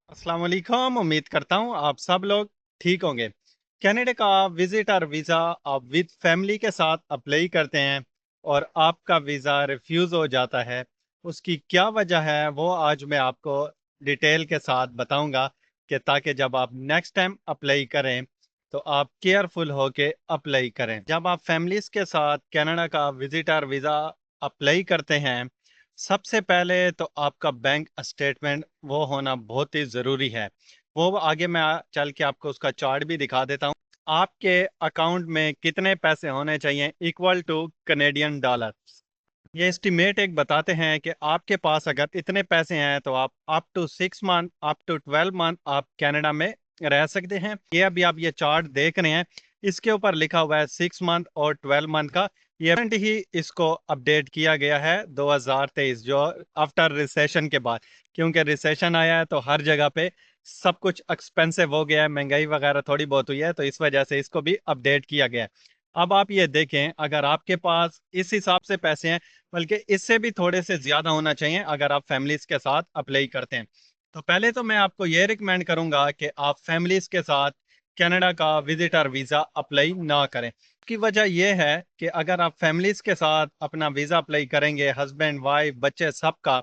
अस्सलाम वालेकुम। उम्मीद करता हूँ आप सब लोग ठीक होंगे। कनाडा का विजिटर वीज़ा आप विद फैमिली के साथ अप्लाई करते हैं और आपका वीज़ा रिफ्यूज़ हो जाता है। उसकी क्या वजह है वो आज मैं आपको डिटेल के साथ बताऊंगा कि ताकि जब आप नेक्स्ट टाइम अप्लाई करें तो आप केयरफुल होके अप्लाई करें। जब आप फैमिलीज के साथ कनाडा का विजिटर वीज़ा अप्लाई करते हैं, सबसे पहले तो आपका बैंक स्टेटमेंट वो होना बहुत ही ज़रूरी है। वो आगे मैं चल के आपको उसका चार्ट भी दिखा देता हूँ। आपके अकाउंट में कितने पैसे होने चाहिए इक्वल टू कनेडियन डॉलर। ये एस्टिमेट एक बताते हैं कि आपके पास अगर इतने पैसे हैं तो आप up to 6 month up to 12 month आप कनाडा में रह सकते हैं। ये अभी आप ये चार्ट देख रहे हैं, इसके ऊपर लिखा हुआ है 6 मंथ और 12 मंथ का। ये recent ही इसको अपडेट किया गया है 2023 जो आफ्टर रिसेशन के बाद, क्योंकि रिसेशन आया है तो हर जगह पे सब कुछ एक्सपेंसिव हो गया है, महंगाई वगैरह थोड़ी बहुत हुई है, तो इस वजह से इसको भी अपडेट किया गया है। अब आप ये देखें, अगर आपके पास इस हिसाब से पैसे हैं, बल्कि इससे भी थोड़े से ज्यादा होना चाहिए अगर आप फैमिलीज के साथ अप्लाई करते हैं, तो पहले तो मैं आपको ये रिकमेंड करूंगा कि आप फैमिलीज के साथ कनाडा का विजिटर वीजा अप्लाई ना करें। की वजह यह है कि अगर आप फैमिलीज के साथ अपना वीजा अप्लाई करेंगे, हस्बैंड वाइफ बच्चे सबका,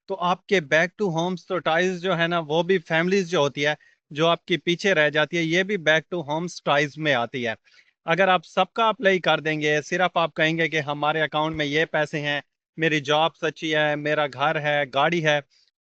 तो आपके बैक टू होम्स तो टाइज जो है ना, वो भी फैमिलीज जो होती है जो आपकी पीछे रह जाती है, ये भी बैक टू होम्स टाइज में आती है। अगर आप सबका अप्लाई कर देंगे, सिर्फ आप कहेंगे कि हमारे अकाउंट में ये पैसे हैं, मेरी जॉब सच्ची है, मेरा घर है, गाड़ी है,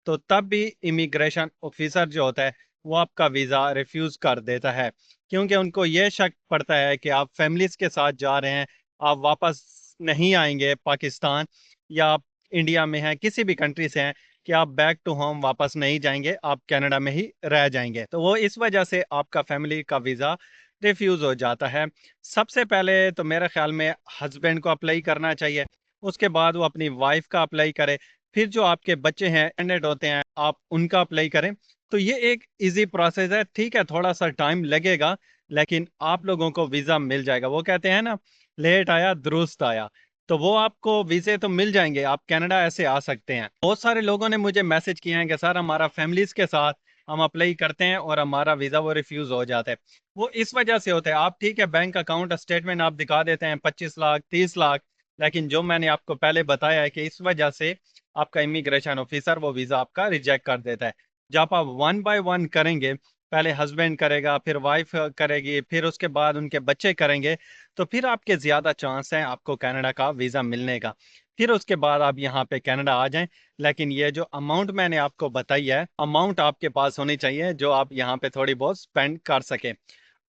तो तब भी इमिग्रेशन ऑफिसर जो होता है वो आपका वीज़ा रिफ्यूज़ कर देता है, क्योंकि उनको ये शक पड़ता है कि आप फैमिलीज के साथ जा रहे हैं, आप वापस नहीं आएंगे पाकिस्तान, या आप इंडिया में हैं, किसी भी कंट्री से हैं, कि आप बैक टू होम वापस नहीं जाएंगे, आप कनाडा में ही रह जाएंगे, तो वो इस वजह से आपका फैमिली का वीज़ा रिफ्यूज़ हो जाता है। सबसे पहले तो मेरे ख्याल में हस्बैंड को अप्लाई करना चाहिए, उसके बाद वो अपनी वाइफ का अप्लाई करे, फिर जो आपके बच्चे हैं कैंडिडेट होते हैं आप उनका अप्लाई करें। तो ये एक इजी प्रोसेस है, ठीक है थोड़ा सा टाइम लगेगा, लेकिन आप लोगों को वीज़ा मिल जाएगा। वो कहते हैं ना, लेट आया दुरुस्त आया, तो वो आपको वीज़े तो मिल जाएंगे, आप कनाडा ऐसे आ सकते हैं। बहुत सारे लोगों ने मुझे मैसेज किए हैं कि सर हमारा फैमिलीज के साथ हम अप्लाई करते हैं और हमारा वीज़ा वो रिफ्यूज़ हो जाता है। वो इस वजह से होता है, आप ठीक है बैंक अकाउंट स्टेटमेंट आप दिखा देते हैं 25 लाख 30 लाख, लेकिन जो मैंने आपको पहले बताया है कि इस वजह से आपका इमिग्रेशन ऑफिसर वो वीज़ा आपका रिजेक्ट कर देता है। जब आप वन बाय वन करेंगे, पहले हस्बैंड करेगा, फिर वाइफ करेगी, फिर उसके बाद उनके बच्चे करेंगे, तो फिर आपके ज़्यादा चांस हैं आपको कनाडा का वीज़ा मिलने का। फिर उसके बाद आप यहाँ पे कनाडा आ जाएं। लेकिन ये जो अमाउंट मैंने आपको बताई है, अमाउंट आपके पास होनी चाहिए जो आप यहाँ पे थोड़ी बहुत स्पेंड कर सकें।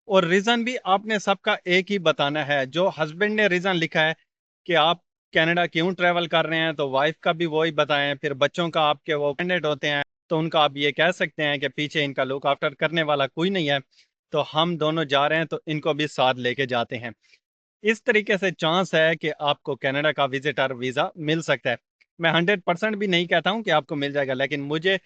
और रीजन भी आपने सबका एक ही बताना है। जो हस्बैंड ने रीजन लिखा है कि आप कनाडा क्यों ट्रैवल कर रहे हैं, तो वाइफ का भी वही बताएं। फिर बच्चों का आपके वो कैंडिडेट होते हैं, तो उनका आप ये कह सकते हैं कि पीछे इनका लुक आफ्टर करने वाला कोई नहीं है, तो हम दोनों जा रहे हैं तो इनको भी साथ लेके जाते हैं। इस तरीके से चांस है कि आपको कनाडा का विजिटर वीजा मिल सकता है। मैं 100% भी नहीं कहता हूं कि आपको मिल जाएगा, लेकिन मुझे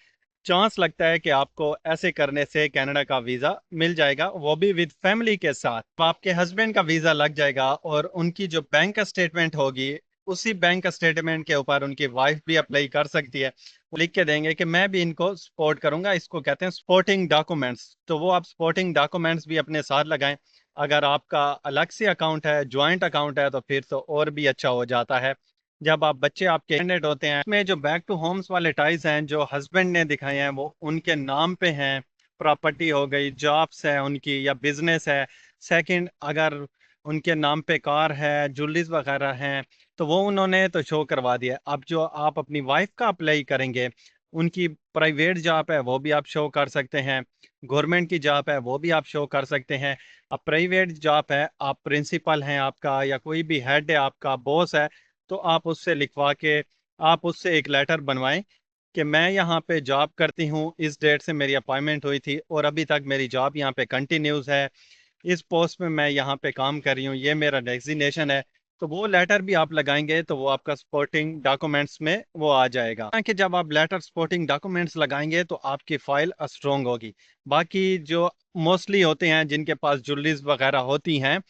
चांस लगता है कि आपको ऐसे करने से कनाडा का वीजा मिल जाएगा, वो भी विद फैमिली के साथ। तो आपके हस्बैंड का वीजा लग जाएगा और उनकी जो बैंक स्टेटमेंट होगी, उसी बैंक स्टेटमेंट के ऊपर उनकी वाइफ भी अप्लाई कर सकती है। वो लिख के देंगे कि मैं भी इनको सपोर्ट करूंगा, इसको कहते हैं सपोर्टिंग डॉक्यूमेंट्स, तो वो आप सपोर्टिंग डॉक्यूमेंट्स भी अपने साथ लगाएं। अगर आपका अलग से अकाउंट है, ज्वाइंट अकाउंट है, तो फिर तो और भी अच्छा हो जाता है। जब आप बच्चे आपके कैंडिडेट होते हैं, इसमें जो बैक टू होम्स वाले टाइज हैं जो हस्बैंड ने दिखाए हैं वो उनके नाम पे हैं। प्रॉपर्टी हो गई, जॉब्स है उनकी या बिजनेस है। सेकंड, अगर उनके नाम पे कार है, ज्वेलरीज वगैरह हैं, तो वो उन्होंने तो शो करवा दिया। अब जो आप अपनी वाइफ का अप्लाई करेंगे, उनकी प्राइवेट जॉब है वो भी आप शो कर सकते हैं, गवर्नमेंट की जॉब है वो भी आप शो कर सकते हैं। अब प्राइवेट जॉब है, आप प्रिंसिपल हैं आपका, या कोई भी हेड है आपका, बॉस है, तो आप उससे लिखवा के आप उससे एक लेटर बनवाएं कि मैं यहाँ पे जॉब करती हूँ, इस डेट से मेरी अपॉइंटमेंट हुई थी और अभी तक मेरी जॉब यहाँ पे कंटिन्यूज है, इस पोस्ट में मैं यहाँ पे काम कर रही हूँ, ये मेरा डेजिग्नेशन है। तो वो लेटर भी आप लगाएंगे तो वो आपका सपोर्टिंग डॉक्यूमेंट्स में वो आ जाएगा। कि जब आप लेटर सपोर्टिंग डॉक्यूमेंट्स लगाएंगे तो आपकी फाइल स्ट्रोंग होगी। बाकी जो मोस्टली होते हैं जिनके पास ज्वेलरीज वगैरह होती हैं,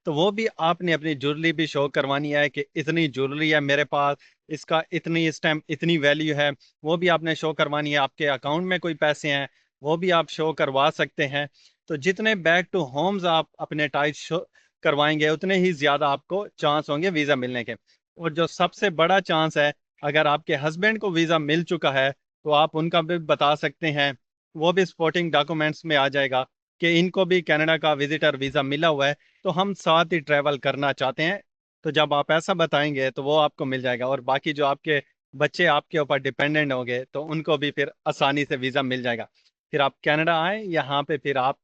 तो वो भी आपने अपनी ज्वेलरी भी शो करवानी है कि इतनी ज्वेलरी है मेरे पास, इसका इतनी इस टाइम इतनी वैल्यू है। वो भी आपने शो करवानी है। आपके अकाउंट में कोई पैसे हैं वो भी आप शो करवा सकते हैं। तो जितने बैक टू होम्स आप अपने टाइट शो करवाएंगे, उतने ही ज़्यादा आपको चांस होंगे वीज़ा मिलने के। और जो सबसे बड़ा चांस है, अगर आपके हस्बैंड को वीज़ा मिल चुका है, तो आप उनका भी बता सकते हैं, वो भी सपोर्टिंग डॉक्यूमेंट्स में आ जाएगा कि इनको भी कनाडा का विजिटर वीज़ा मिला हुआ है, तो हम साथ ही ट्रैवल करना चाहते हैं। तो जब आप ऐसा बताएंगे तो वो आपको मिल जाएगा, और बाकी जो आपके बच्चे आपके ऊपर डिपेंडेंट होंगे तो उनको भी फिर आसानी से वीज़ा मिल जाएगा। फिर आप कनाडा आए यहाँ पे, फिर आप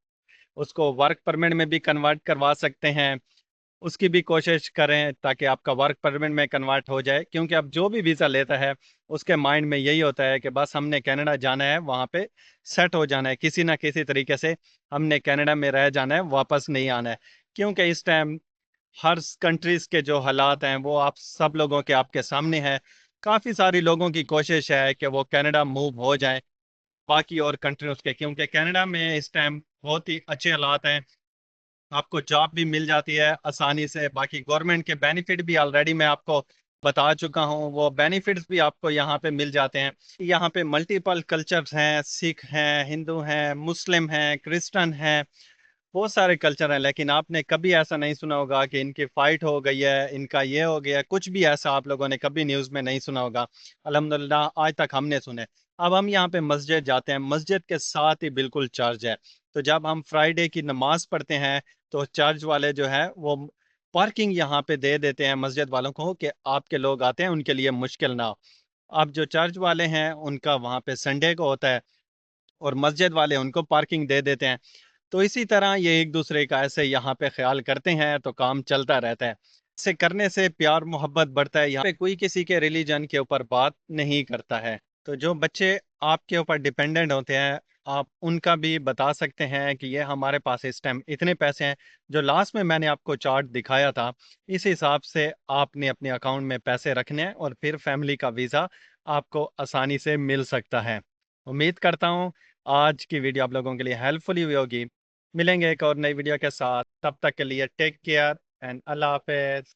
उसको वर्क परमिट में भी कन्वर्ट करवा सकते हैं। उसकी भी कोशिश करें ताकि आपका वर्क परमिट में कन्वर्ट हो जाए, क्योंकि अब जो भी वीज़ा लेता है उसके माइंड में यही होता है कि बस हमने कनाडा जाना है, वहाँ पे सेट हो जाना है किसी ना किसी तरीके से, हमने कनाडा में रह जाना है, वापस नहीं आना है। क्योंकि इस टाइम हर कंट्रीज के जो हालात हैं वो आप सब लोगों के आपके सामने हैं। काफ़ी सारी लोगों की कोशिश है कि वो कनाडा मूव हो जाए बाकी और कंट्रीज के, क्योंकि कनाडा में इस टाइम बहुत ही अच्छे हालात हैं। आपको जॉब भी मिल जाती है आसानी से, बाकी गवर्नमेंट के बेनिफिट भी ऑलरेडी मैं आपको बता चुका हूँ, वो बेनिफिट्स भी आपको यहाँ पे मिल जाते हैं। यहाँ पे मल्टीपल कल्चर्स हैं, सिख हैं, हिंदू हैं, मुस्लिम हैं, क्रिश्चियन हैं, बहुत सारे कल्चर हैं। लेकिन आपने कभी ऐसा नहीं सुना होगा कि इनकी फाइट हो गई है, इनका ये हो गया है, कुछ भी ऐसा आप लोगों ने कभी न्यूज़ में नहीं सुना होगा। अल्हम्दुलिल्लाह आज तक हमने सुने। अब हम यहाँ पे मस्जिद जाते हैं, मस्जिद के साथ ही बिल्कुल चर्च है। तो जब हम फ्राइडे की नमाज पढ़ते हैं तो चर्च वाले जो है वो पार्किंग यहाँ पे दे देते हैं मस्जिद वालों को कि आपके लोग आते हैं उनके लिए मुश्किल ना हो। अब जो चर्च वाले हैं उनका वहाँ पे संडे को होता है, और मस्जिद वाले उनको पार्किंग दे देते हैं। तो इसी तरह ये एक दूसरे का ऐसे यहाँ पे ख्याल करते हैं तो काम चलता रहता है। इसे करने से प्यार मोहब्बत बढ़ता है, यहाँ पे कोई किसी के रिलीजन के ऊपर बात नहीं करता है। तो जो बच्चे आपके ऊपर डिपेंडेंट होते हैं, आप उनका भी बता सकते हैं कि ये हमारे पास इस टाइम इतने पैसे हैं। जो लास्ट में मैंने आपको चार्ट दिखाया था, इस हिसाब से आपने अपने अकाउंट में पैसे रखने हैं और फिर फैमिली का वीज़ा आपको आसानी से मिल सकता है। उम्मीद करता हूँ आज की वीडियो आप लोगों के लिए हेल्पफुल हुई होगी। मिलेंगे एक और नई वीडियो के साथ, तब तक के लिए टेक केयर एंड अल्लाह हाफिज।